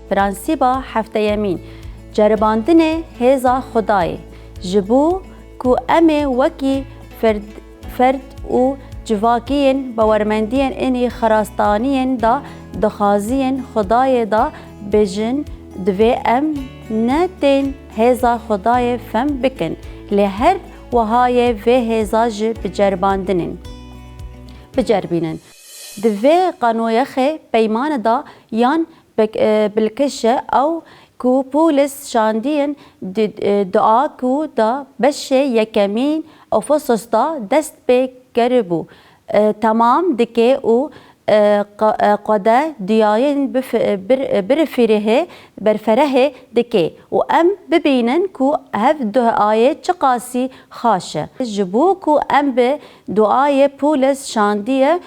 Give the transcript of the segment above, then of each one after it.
پرانسیبا هفته یمین جرباندن هیزا خدای جبو کو ام وکی فرد و جواکین باورمندین اینی خراستانین دا دخازین خدای دا بجن دوی ام نتین هیزا خدای فهم بکن لهر وهای و هیزا ج بجربینن دوی قانویخ پیمان دا یان بالکشه او کو پولس شاندین دعا کو دا بشه یکمین افسوس دا دست به گربو تمام دکه او قده دیاین برفره دکه و ام ببینن کو هف دعای چقاسی خاشه جبو کو ام به دعای پولس شاندیه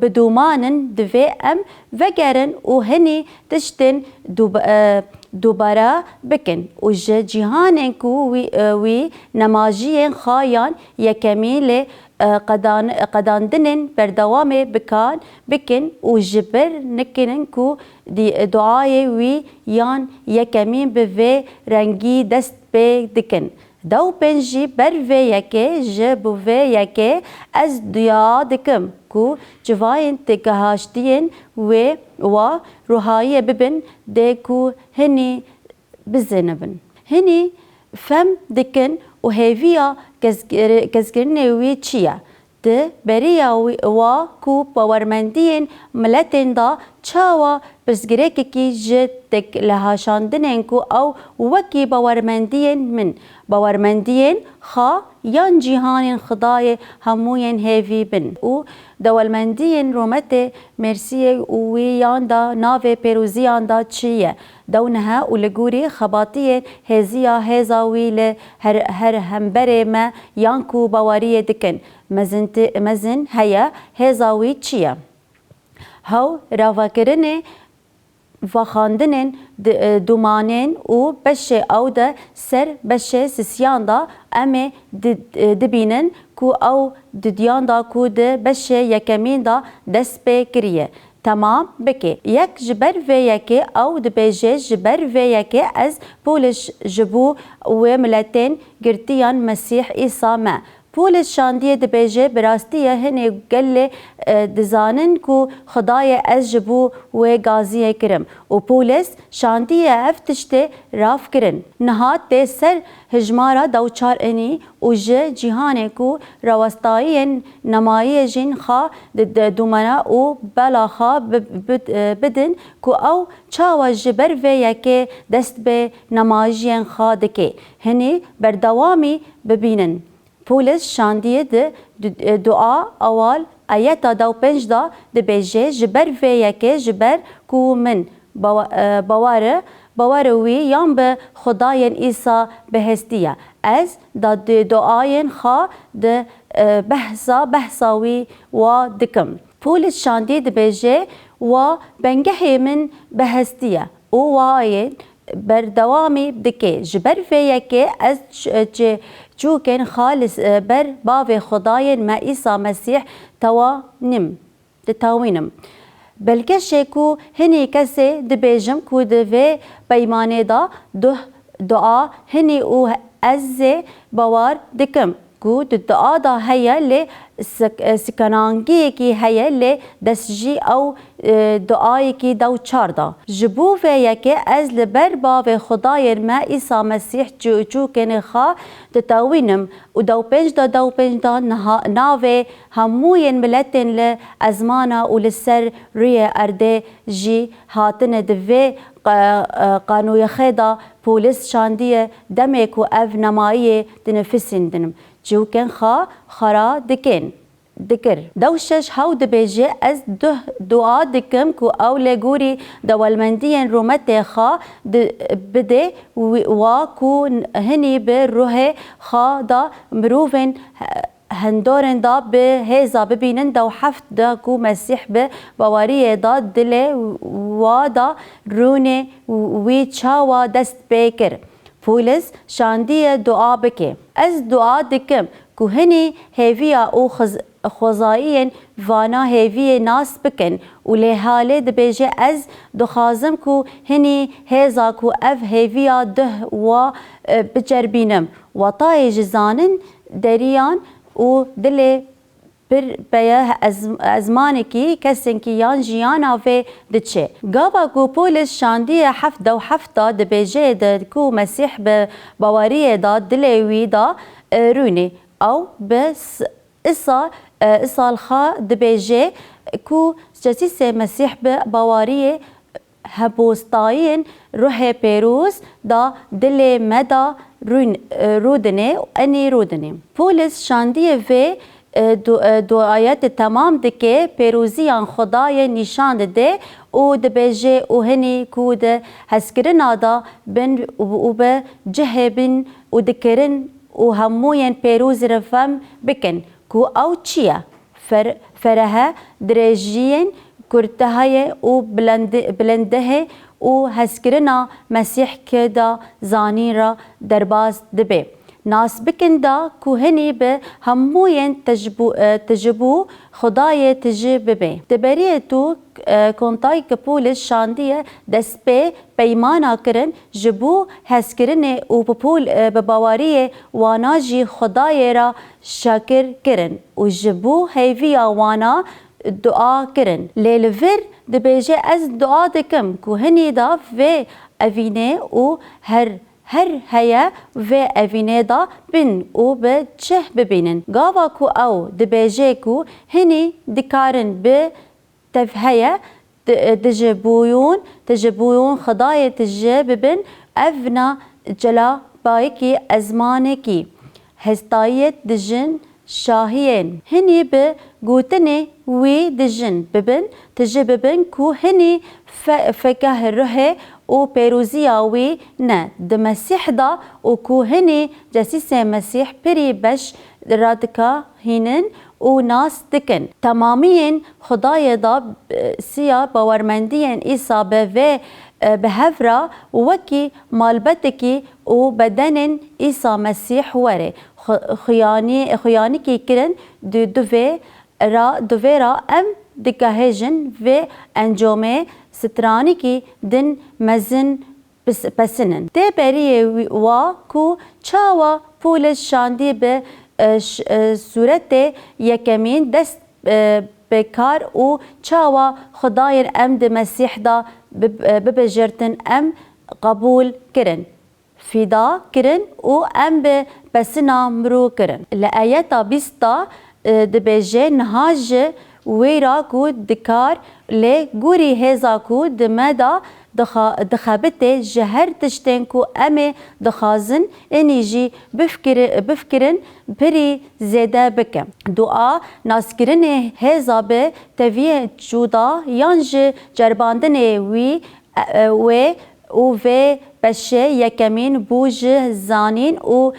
بدومانن دوی ام وگرن و هنی تشتن دوباره بکن و جهان کو وی نماجین خایان یکمیل قداندنن بردوام بکن و جبر نکنن کو دعای وی یان یکمین به وی رنگی دست به دکن دو پنجی بر وی یکی جبو وی یکی از دعا دکم کو جواین تگهاشتین و روحایی ببن ده کو هنی بزنبن هنی فهم دکن و هیویا کسگرنه وی چیه ده بریا و کو باورمندین ملتین دا چاوا برزگره کی جد تک لهاشاندنن کو او وکی باورمندین من باورمندین خا یان جهان خدای هموین هیوی بن او دولمندین رومت مرسی و یان دا ناو پیروزیان دا چیه دونها و لگوری خباطی هزیا هزاوی هر همبر ما یان کو باوری دکن مزن هیا هزاوی چیه هاو راوکرنه و خواندن دومانین و بشه او ده سر بشه سیسیان دا امه دبینن کو او دیان دا کو ده بشه یکمین دا دست به کریه تمام بکی یک جبر و یکی او دبیجه جبر و یکی از پولش جبو و ملتین گرتیان مسیح عیسی ما پولس شاندیه دبیجه براستیه هنه گل دزانن کو خدای از جبو و گازیه کرم و پولس شاندیه افتشته راف کرن نهاد ده سر هجمارا دوچار اینی و جهان کو روستایی نمایی جن خوا دومنا و بلا خوا بدن کو او چاوا جبر و یکی دست به نمایجین خوا دکه هنه بردوامی ببینن پولس شاندیه ده دعا اول آیت دو پنج دا دبیجه جبر و یکی جبر کو من باور وی یان به خداین عیسی بهستیه از دا دعاین خوا ده بحثاوی و دکم پولس شاندیه دبیجه و بنگه من بهستیه او واین بردوامی دکه جبر و یکی از چوکن خالص بر باو خداین ما عیسی مسیح تاوینم بلکه شکو هنی کسی دبیجم کو دوی پیمانه دا دعا هنی او از باور دکم کو دعا دا هیا لی سکنانگی کی هیا لی دسجی او دعای کی دو چار دا جبو و یکی از لبر باو خدای ما عیسی مسیح جو کنه خوا تتاوینم و دو پنج دا ناوه هموین ملتن ل ازمانا و لسر روی ارده جی هاتن دوی قانوی خدا پولس شاندیه دمک و اف نمایی دنفسین دنم جو کن خرا دکر دوشش هاو دبیجه از دعا دکم کو او لگوری دولمندین رومت خوا بده و کو هنی به روح خوا دا مروفن هندورن دا به هزا ببینن دا و حفت دا کو مسیح به باوری دا دل و دا رونه وی چاوا دست بکر پولس شاندیه دعا بکه از دعا دکم کو هنی هیویا او خوزایین وانا هیوی ناس بکن و لی حاله دبیجه از دخازم کو هنی هزا کو اف هیویا ده و بجربینم و طای جزانن دریان و دل پر بیا ازمانکی کسین کی یان جیانا و دچه گاوا کو پولیس شاندی حفت و حفتا دبیجه د کو مسیح به باوری دا دلوی دا رونی او بس اصال خا دبیجه کو جسیس مسیح به باوری هبوستاین روح پیروز دا دل مدا رودنه انی رودنه پولیس شاندی و دو آیات تمام دکه پیروزیان خدای نشان ده او دبیجه او هنی کود هسکرنا دا بن و به جهبن و دکرن و هموین پیروز رفم بکن کو او چیه فرها درجین کرتهای و بلنده و هسکرنا مسیح که دا زانی را درباز دبه ناس بکن دا کو هنی به هموین تجبو خدای تجب به دبریه تو کنتای که پولش شاندیه دست به پیمانا کرن جبو هسکرنه و پول بباوری واناجی خدای را شاکر کرن و جبو هیوی وانا دعا کرن لیلور دبیجه از دعا دکم کو هنی دا و اوینه و هر هیا و اوینه دا بین او به چه ببینن گاوا کو او دبیجه کو هنی دکارن به تفهیه تجبویون خدای تجه ببین اونا جلا بایکی ازمانه کی هستایت دجن شاهین هنی به گوتنه وی دجن ببین تجه ببین کو هنی فکه روح و پیروزی آوی نه د مسیح دا و کو هنی جسیس مسیح پری بش رادکا هینن و ناس دکن تمامین خدای دا سیا باورمندین ایسا به بهفرا وکی مالبتکی و بدن ایسا مسیح وره خیانی کی کرن دوی را ام دکهجن و انجامه سترانی کی دن مزن پسنن ده بریه و کو چاوا پولش شاندی به صورت یکمین دست بکار و چاوا خدای ام ده مسیح دا ببجرتن ام قبول کرن فدا کرن و ام به پسنا مرو کرن لآیتا بیستا دبیجه نهاج ویرا کو دکار لی گوری هزا کو دمدا دخابت جهر تشتن کو امه دخازن انیجی بفکرن پری زیده بکم دعا ناسکرن هزا به توی جودا یانج جرباندن وی و بشه یکمین بوج زانین و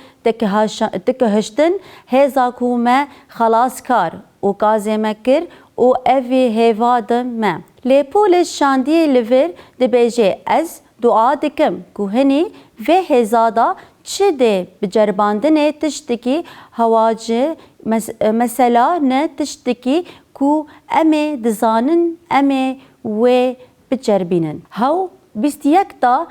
دکهشتن هزا کو ما خلاص کار و کازه مکر و اوی هیوادم ما لی پولش شاندی لور دبیجه از دعا دکم کو هنی و هزادا چه ده بجرباندن تشتکی هواجه مثلا نه تشتکی کو امه دزانن امه و بجربینن هاو بیست یک تا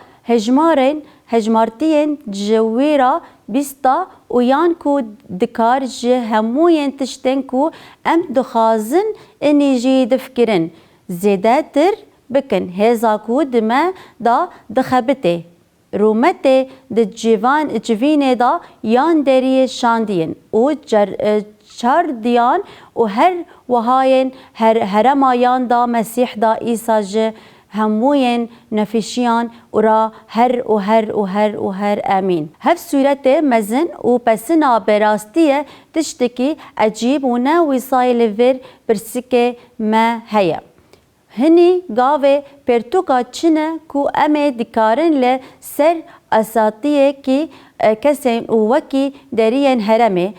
هجمارتین جویرا بیستا و یان کو دکار جه هموین تشتن کو ام دخازن انیجی دفکرن زیده تر بکن هزا کو دمه دا دخبته رومته د جوین دا یان دری شاندین و چار دیان و هر وهاین هرما یان دا مسیح دا ایسا جه هموین نفشیان و را هر امین هف صورت مزن و پسنا براستیه تشتکی عجیب و نه ویسایل ور برسکه ما هیا هنی گاوه پرتوکا چنه کو امه دکارن ل سر اساتیه کی کسین وکی درین هرمه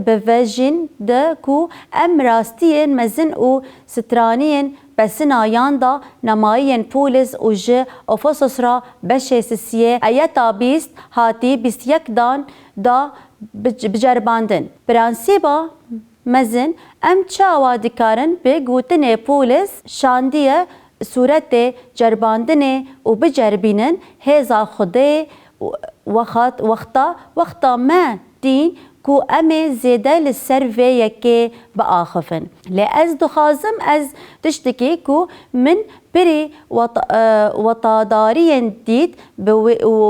بوجین ده کو ام راستیین مزن و سترانیین بسنا یاندا نمایین پولیس و جه افسوس را بشه سیه ایتا بیست هاتی بیست یک دان دا بجرباندن پرانسیبا mezin em çawa dikarin bi gotinê Pûlis şandiye sûretê cerbandinê û bicerbînin hêza Xwedê wexta me dîn ku em ê zêde li ser vê yekê biaxivin. Lê ez dixwazim ez tiştekî ku min pirî wetadariyên dît bi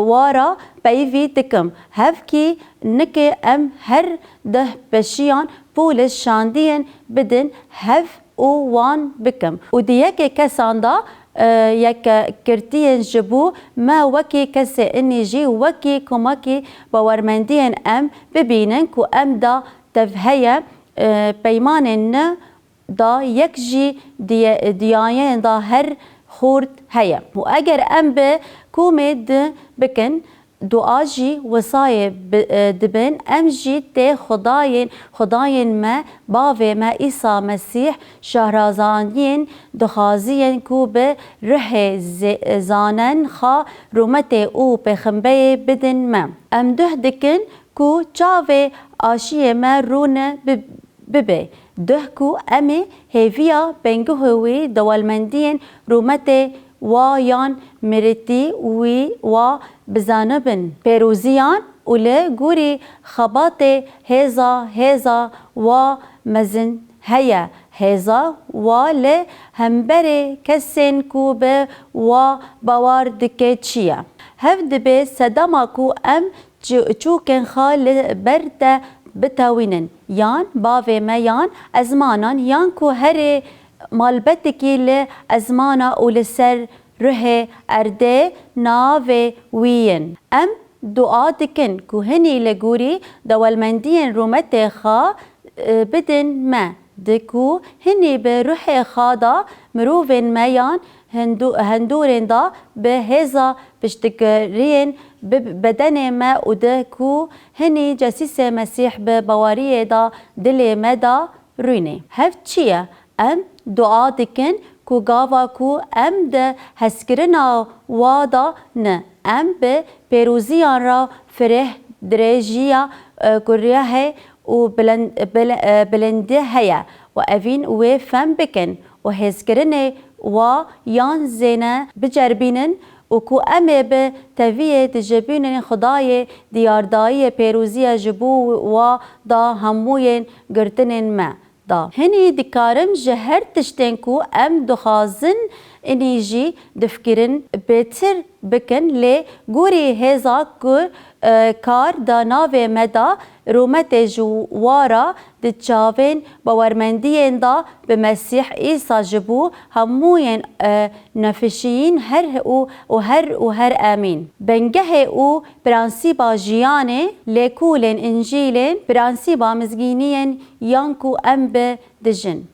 wara peyvî dikim. Hevkî nikê em her deh peşiyan Pûlis şandiyên bidin hev û wan bikim. û di yekê kesan da yekekirtiyên ji bo me wekî kesê inî jî wekî komekî bawermendiyên em bibînin ku em da tev heye peymanên nû da yek jî diyayên da her xurt heye. û eger em bi komê bikin dua jî wisayê dibin em jî tê Xwedayên me bavê me İsa Mesîh şahrazadiyên dixwaziyên ku bi rihê zanen xwe rûmetê û pêxemberê bidin me. Em duh dikin ku çavê aşiyê me rûne bibe. Duh ku em ê hêviya pengûhê wî dewlemendiyên rûmetê wa yan mirîtî wî wa bizanibin. Pêroziyan û li gorî xebatê hêza wa mezin heye. Hêza wa li hemberî kesên ku bi wa bawer dike çi ye? Hev dibe sedema ku em çûkên xwe li ber te bitewînin yan bavê me yan ezmanan yan ku herê malbetekî li ezmana û li ser rihê erdê navê wî yên. Em dua dikin ku hinî li gorî dewlemendiyên rûmetê xwe bidin me. Di ku hinî bi rihê xwe da mirovên me yan hindûrên da bi hêza piştgiriyên bedenê me û di ku hinî cesîsê Mesîh bi baweriyê da dilê me da rûne. Hev çi ye? Em dua dikin ku gava ku em de hezkirina wa da ne. Em bi pêroziyan ra fireh dirêjiya kuriyehê û bilindî heye û evîn wê fehm bikin û hêzkirinê wa yan zêne bicerbînin û ku em ê bi teviyê di jibînên Xwedayê diyardayiyê pêroziya ji bo wa da hemûyên girtinên me da. Hinî dikarim ji her tiştên ku em dixwazin inî jî difikirin bêtir bikin lê gorî hêza ku kar da navê me da rûmetê ji wara di çavên bawermendiyên da bi Mesîh İsa ji bo hemûyên nefişiyîn her emîn. Bengehê û piransîba jiyanê lêkolên İncîlên piransîba mizgîniyên yan ku em bi dijin.